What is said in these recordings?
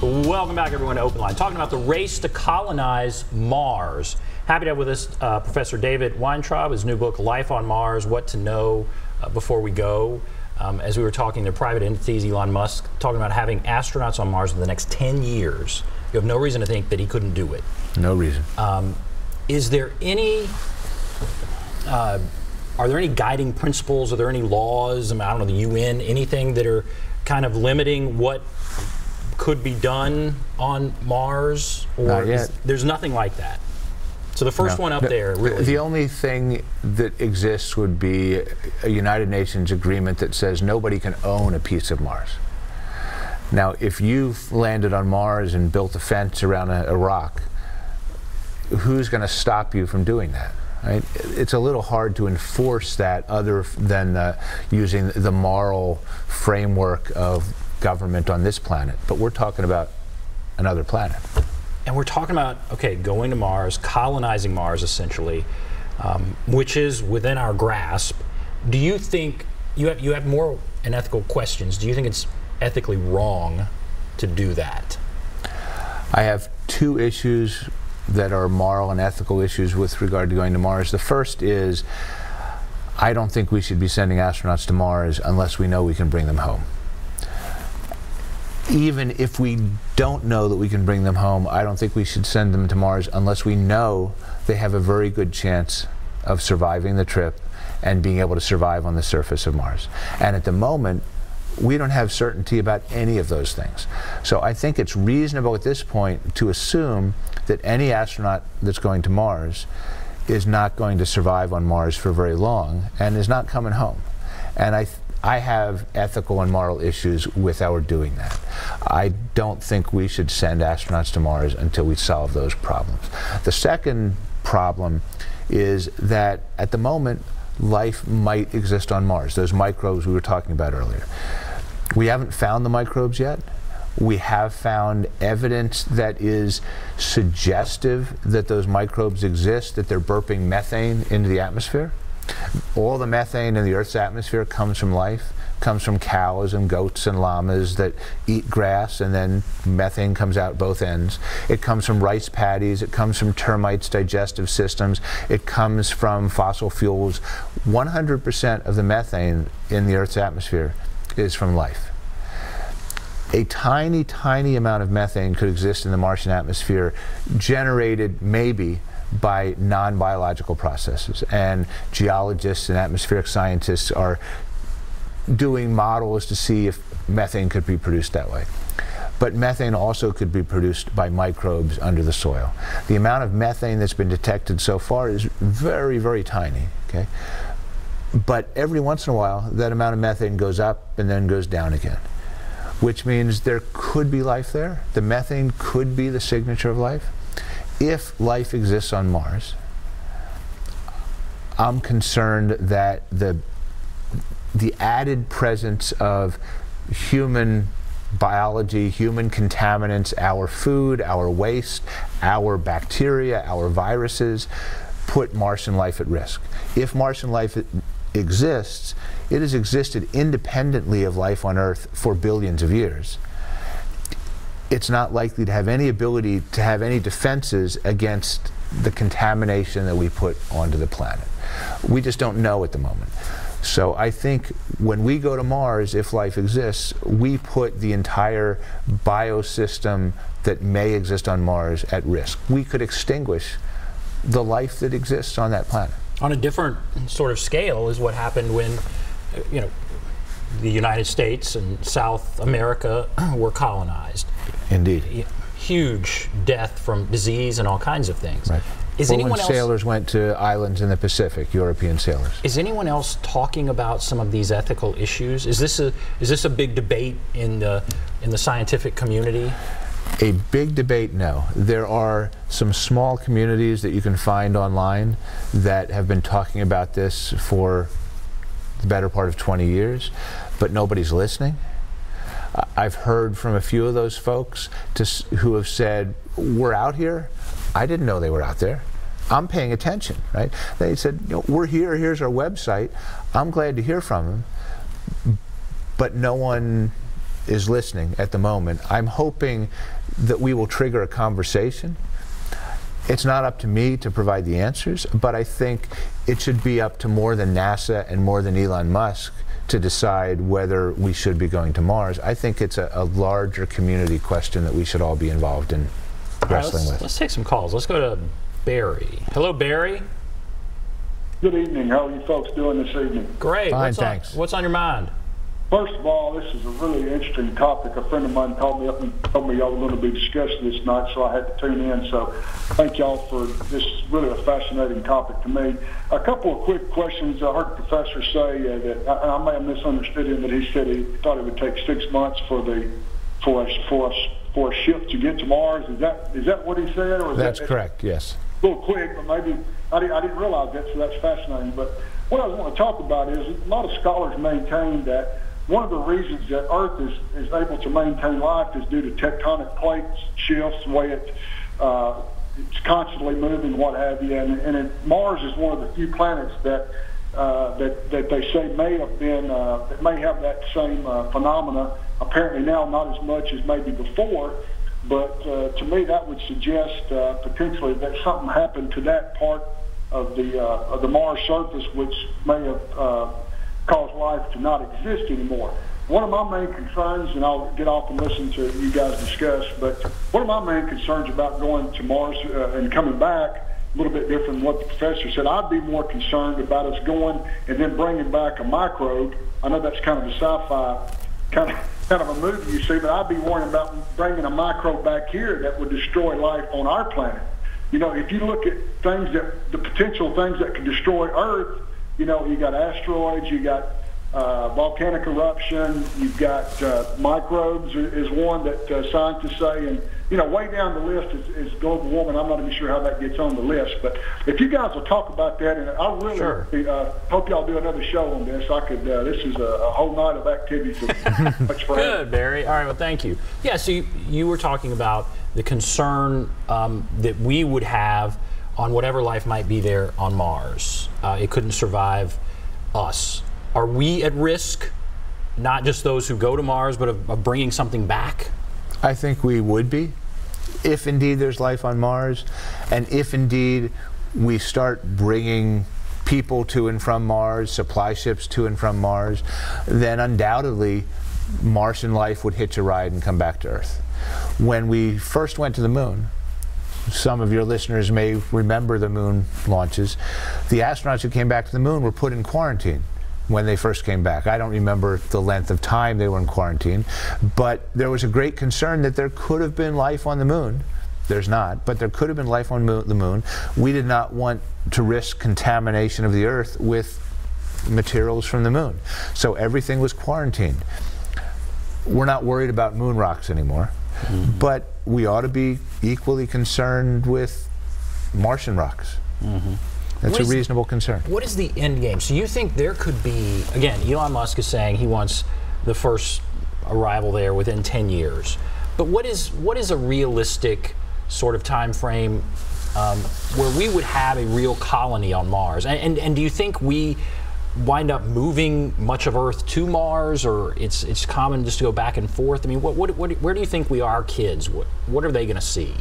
Welcome back, everyone, to OpenLine. Talking about the race to colonize Mars. Happy to have with us Professor David Weintraub, his new book, Life on Mars, What to Know Before We Go. As we were talking to private entities, Elon Musk, talking about having astronauts on Mars in the next 10 years. You have no reason to think that he couldn't do it. No reason. Is there any, are there any guiding principles? Are there any laws, I don't know, the UN, anything that are kind of limiting what could be done on Mars? Or Not yet. There's nothing like that? So the first one up there, really. The only thing that exists would be a United Nations agreement that says nobody can own a piece of Mars. Now, if you've landed on Mars and built a fence around a rock, who's going to stop you from doing that? Right? It's a little hard to enforce that other than using the moral framework of government on this planet. But we're talking about another planet. And we're talking about, okay, going to Mars, colonizing Mars, essentially, which is within our grasp. Do you think, you have more ethical questions, do you think it's ethically wrong to do that? I have two issues that are moral and ethical issues with regard to going to Mars. The first is, I don't think we should be sending astronauts to Mars unless we know we can bring them home. Even if we don't know that we can bring them home, I don't think we should send them to Mars unless we know they have a very good chance of surviving the trip and being able to survive on the surface of Mars. And at the moment, we don't have certainty about any of those things. So I think it's reasonable at this point to assume that any astronaut that's going to Mars is not going to survive on Mars for very long and is not coming home. And I have ethical and moral issues with our doing that. I don't think we should send astronauts to Mars until we solve those problems. The second problem is that at the moment, life might exist on Mars, those microbes we were talking about earlier. We haven't found the microbes yet. We have found evidence that is suggestive that those microbes exist, that they're burping methane into the atmosphere. All the methane in the Earth's atmosphere comes from life, comes from cows and goats and llamas that eat grass, and then methane comes out both ends. It comes from rice paddies, it comes from termites' digestive systems, it comes from fossil fuels. 100% of the methane in the Earth's atmosphere is from life. A tiny, tiny amount of methane could exist in the Martian atmosphere, generated maybe by non-biological processes, and geologists and atmospheric scientists are doing models to see if methane could be produced that way. But methane also could be produced by microbes under the soil. The amount of methane that's been detected so far is very, very tiny. Okay? But every once in a while, that amount of methane goes up and then goes down again, which means there could be life there. The methane could be the signature of life. If life exists on Mars, I'm concerned that the added presence of human biology, human contaminants, our food, our waste, our bacteria, our viruses, put Martian life at risk. If Martian life exists, it has existed independently of life on Earth for billions of years. It's not likely to have any ability to have any defenses against the contamination that we put onto the planet. We just don't know at the moment. So I think when we go to Mars, if life exists, we put the entire biosystem that may exist on Mars at risk. We could extinguish the life that exists on that planet. On a different sort of scale is what happened when, you know, the United States and South America were colonized. Indeed. Huge death from disease and all kinds of things. Right. Is anyone when else, sailors went to islands in the Pacific, European sailors. Is anyone else talking about some of these ethical issues? Is this a big debate in the scientific community? A big debate, no. There are some small communities that you can find online that have been talking about this for the better part of 20 years, but nobody's listening. I've heard from a few of those folks who have said, we're out here. I didn't know they were out there. I'm paying attention, right? They said, you know, we're here, here's our website. I'm glad to hear from them, but no one is listening at the moment, I'm hoping that we will trigger a conversation. It's not up to me to provide the answers, but I think it should be up to more than NASA and more than Elon Musk to decide whether we should be going to Mars. I think it's a larger community question that we should all be involved in wrestling with. Let's take some calls. Let's go to Barry. Hello, Barry. Good evening. How are you folks doing this evening? Great. Fine, thanks. What's on your mind? First of all, this is a really interesting topic. A friend of mine called me up and told me y'all were going to be discussing this tonight, so I had to tune in. So thank y'all for this really a fascinating topic to me. A couple of quick questions. I heard the professor say that I may have misunderstood him, but he said he thought it would take 6 months for a ship to get to Mars. Is that what he said? Or is That's correct, yes. A little quick, but maybe I didn't realize that, so that's fascinating. But what I want to talk about is a lot of scholars maintain that one of the reasons that Earth is able to maintain life is due to tectonic plate shifts, the way it's constantly moving, what have you. And Mars is one of the few planets that they say may have been that may have that same phenomena. Apparently now not as much as maybe before, but to me that would suggest potentially that something happened to that part of the Mars surface, which may have cause life to not exist anymore. One of my main concerns, and I'll get off and listen to you guys discuss, but one of my main concerns about going to Mars and coming back, a little bit different than what the professor said, I'd be more concerned about us going and then bringing back a microbe. I know that's kind of a sci-fi kind of a movie you see, but I'd be worrying about bringing a microbe back here that would destroy life on our planet. You know, if you look at the potential things that could destroy Earth, you know, you got asteroids, you got volcanic eruption, you've got microbes is one that scientists say, and you know, way down the list is global warming. I'm not even sure how that gets on the list, but if you guys will talk about that, and I really hope y'all do another show on this. This is a whole night of activity. Much for Good, Barry. All right, well, thank you. Yeah, so you were talking about the concern that we would have on whatever life might be there on Mars. It couldn't survive us. Are we at risk, not just those who go to Mars, but of bringing something back? I think we would be, if indeed there's life on Mars, and if indeed we start bringing people to and from Mars, supply ships to and from Mars, then undoubtedly Martian life would hitch a ride and come back to Earth. When we first went to the moon, some of your listeners may remember the moon launches. The astronauts who came back to the moon were put in quarantine when they first came back. I don't remember the length of time they were in quarantine, but there was a great concern that there could have been life on the moon. There's not, but there could have been life on the moon. We did not want to risk contamination of the Earth with materials from the moon. So everything was quarantined. We're not worried about moon rocks anymore. Mm-hmm. But we ought to be equally concerned with Martian rocks. Mm-hmm. That's a reasonable concern. What is the end game? So you think there could be, again, Elon Musk is saying he wants the first arrival there within 10 years. But what is a realistic sort of time frame where we would have a real colony on Mars? And do you think we wind up moving much of Earth to Mars, or it's common just to go back and forth? I mean, where do you think we are kids? What are they going to see?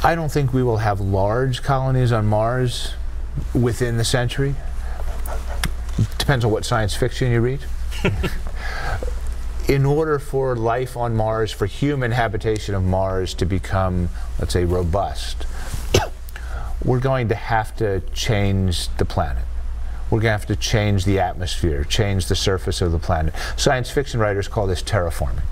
I don't think we will have large colonies on Mars within the century. Depends on what science fiction you read. In order for life on Mars, for human habitation of Mars to become, let's say, robust, we're going to have to change the planet. We're going to have to change the atmosphere, change the surface of the planet. Science fiction writers call this terraforming.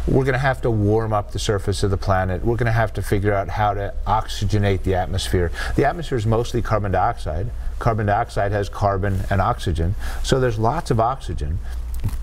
We're going to have to warm up the surface of the planet. We're going to have to figure out how to oxygenate the atmosphere. The atmosphere is mostly carbon dioxide. Carbon dioxide has carbon and oxygen, so there's lots of oxygen,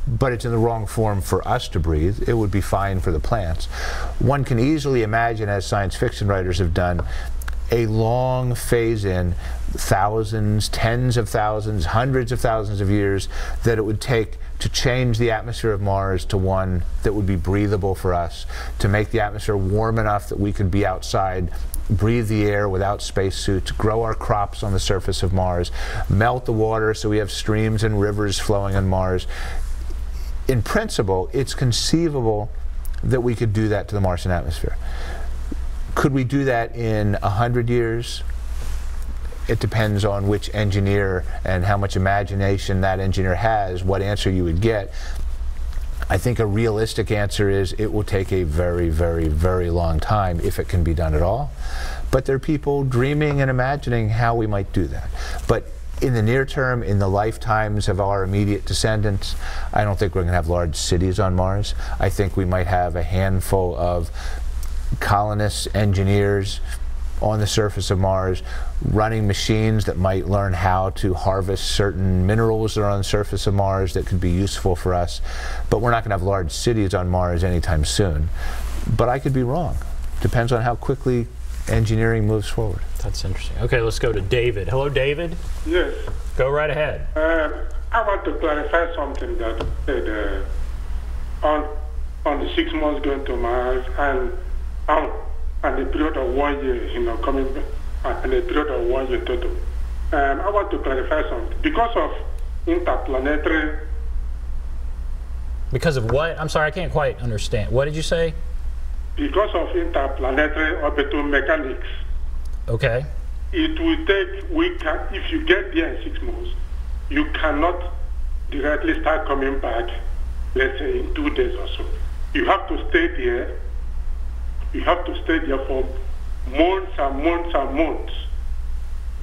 but it's in the wrong form for us to breathe. It would be fine for the plants. One can easily imagine, as science fiction writers have done, a long phase in, thousands, tens of thousands, hundreds of thousands of years that it would take to change the atmosphere of Mars to one that would be breathable for us, to make the atmosphere warm enough that we could be outside, breathe the air without spacesuits, grow our crops on the surface of Mars, melt the water so we have streams and rivers flowing on Mars. in principle, it's conceivable that we could do that to the Martian atmosphere. Could we do that in 100 years? It depends on which engineer and how much imagination that engineer has, what answer you would get. I think a realistic answer is it will take a very, very, very long time if it can be done at all. But there are people dreaming and imagining how we might do that. But in the near term, in the lifetimes of our immediate descendants, I don't think we're going to have large cities on Mars. I think we might have a handful of colonists, engineers on the surface of Mars, running machines that might learn how to harvest certain minerals that are on the surface of Mars that could be useful for us. But we're not going to have large cities on Mars anytime soon. But I could be wrong. Depends on how quickly engineering moves forward. That's interesting. Okay, let's go to David. Hello, David. Yes. Go right ahead. I want to clarify something that said on the 6 months going to Mars and the period of 1 year, coming back, and the period of 1 year total. I want to clarify something. Because of interplanetary... Because of what? I'm sorry, I can't quite understand. What did you say? Because of interplanetary orbital mechanics. Okay. It will take, if you get there in 6 months, you cannot directly start coming back, let's say in 2 days or so. You have to stay there. You have to stay there for months and months and months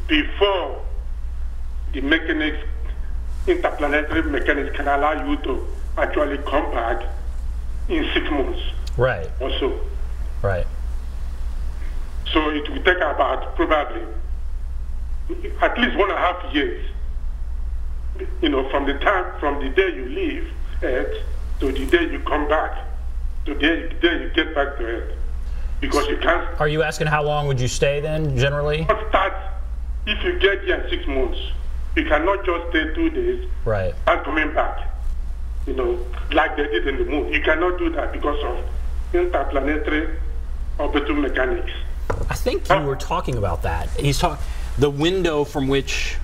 before the mechanics, interplanetary mechanics can allow you to actually come back in 6 months. Right. Or so. Right. So it will take about probably at least 1.5 years, from the day you leave Earth to the day you come back, to the day you get back to Earth. Because you can't... Are you asking how long would you stay then, generally? Start, if you get here in 6 months, you cannot just stay 2 days right. and coming back, like they did in the moon. You cannot do that because of interplanetary orbital mechanics. I think you were talking about that. He's talking the window from which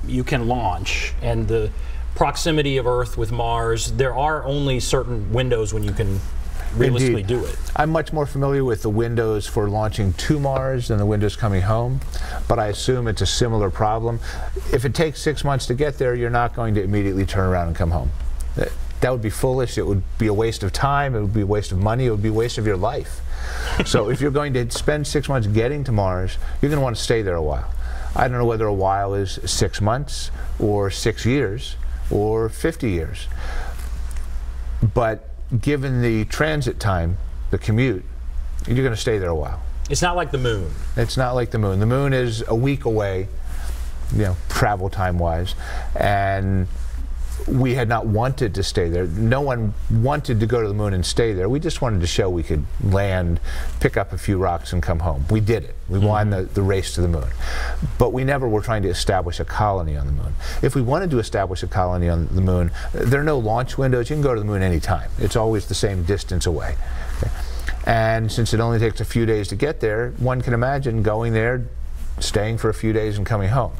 you can launch and the proximity of Earth with Mars. There are only certain windows when you can realistically do it. I'm much more familiar with the windows for launching to Mars than the windows coming home, but I assume it's a similar problem. If it takes 6 months to get there, you're not going to immediately turn around and come home. That would be foolish. It would be a waste of time. It would be a waste of money. It would be a waste of your life. So if you're going to spend 6 months getting to Mars, you're going to want to stay there a while. I don't know whether a while is 6 months or 6 years or 50 years. But given the transit time, the commute, you're going to stay there a while. It's not like the moon. It's not like the moon. The moon is a week away, travel time-wise, and we had not wanted to stay there. No one wanted to go to the moon and stay there. We just wanted to show we could land, pick up a few rocks, and come home. We did it. We won the race to the moon. But we never were trying to establish a colony on the moon. If we wanted to establish a colony on the moon, there are no launch windows. You can go to the moon anytime. It's always the same distance away. Okay? And since it only takes a few days to get there, one can imagine going there, staying for a few days, and coming home.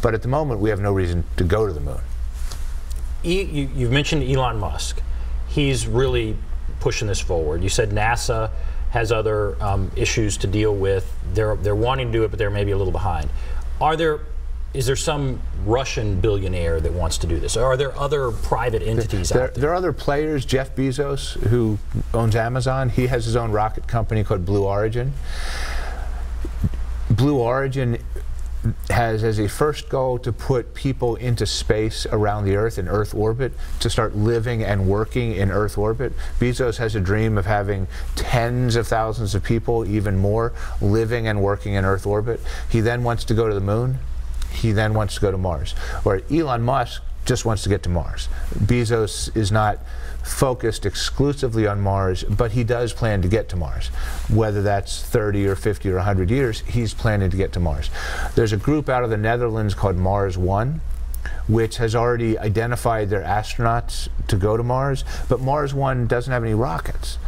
But at the moment, we have no reason to go to the moon. You've mentioned Elon Musk. He's really pushing this forward. You said NASA has other issues to deal with. They're wanting to do it, but they're maybe a little behind. Is there some Russian billionaire that wants to do this? Or are there other private entities out there? There are other players. Jeff Bezos, who owns Amazon, he has his own rocket company called Blue Origin. Blue Origin has as a first goal to put people into space around the Earth, in Earth orbit, to start living and working in Earth orbit. Bezos has a dream of having tens of thousands of people, even more, living and working in Earth orbit. He then wants to go to the moon. He then wants to go to Mars. Or Elon Musk just wants to get to Mars. Bezos is not focused exclusively on Mars, but he does plan to get to Mars. Whether that's 30 or 50 or 100 years, he's planning to get to Mars. There's a group out of the Netherlands called Mars One, which has already identified their astronauts to go to Mars, but Mars One doesn't have any rockets.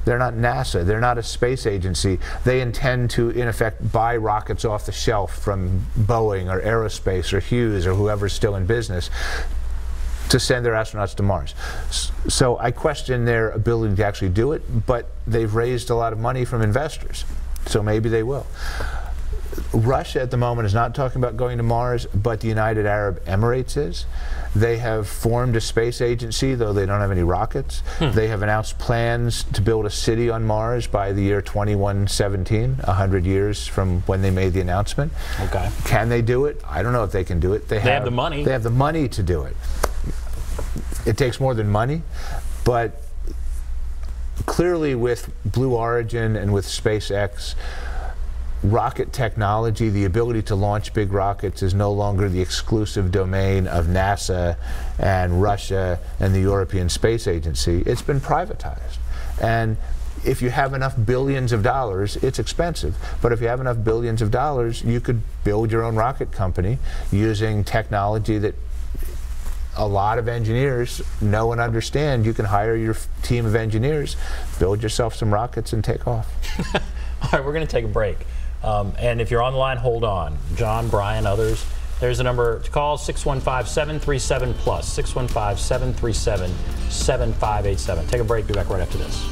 They're not NASA. They're not a space agency. They intend to, in effect, buy rockets off the shelf from Boeing or Aerospace or Hughes or whoever's still in business, to send their astronauts to Mars. So I question their ability to actually do it, but they've raised a lot of money from investors, so maybe they will. Russia at the moment is not talking about going to Mars, but the United Arab Emirates is. They have formed a space agency, though they don't have any rockets. They have announced plans to build a city on Mars by the year 2117, 100 years from when they made the announcement. Okay. Can they do it? I don't know if they can do it. They have the money. They have the money to do it. It takes more than money, but clearly with Blue Origin and with SpaceX, rocket technology, the ability to launch big rockets, is no longer the exclusive domain of NASA and Russia and the European Space Agency. It's been privatized. And if you have enough billions of dollars, it's expensive, but if you have enough billions of dollars, you could build your own rocket company using technology that a lot of engineers know and understand. You can hire your team of engineers, build yourself some rockets, and take off. All right, we're going to take a break. And if you're on the line, hold on. John, Brian, others, there's a number to call, 615-737-PLUS, 615-737-7587. Take a break, be back right after this.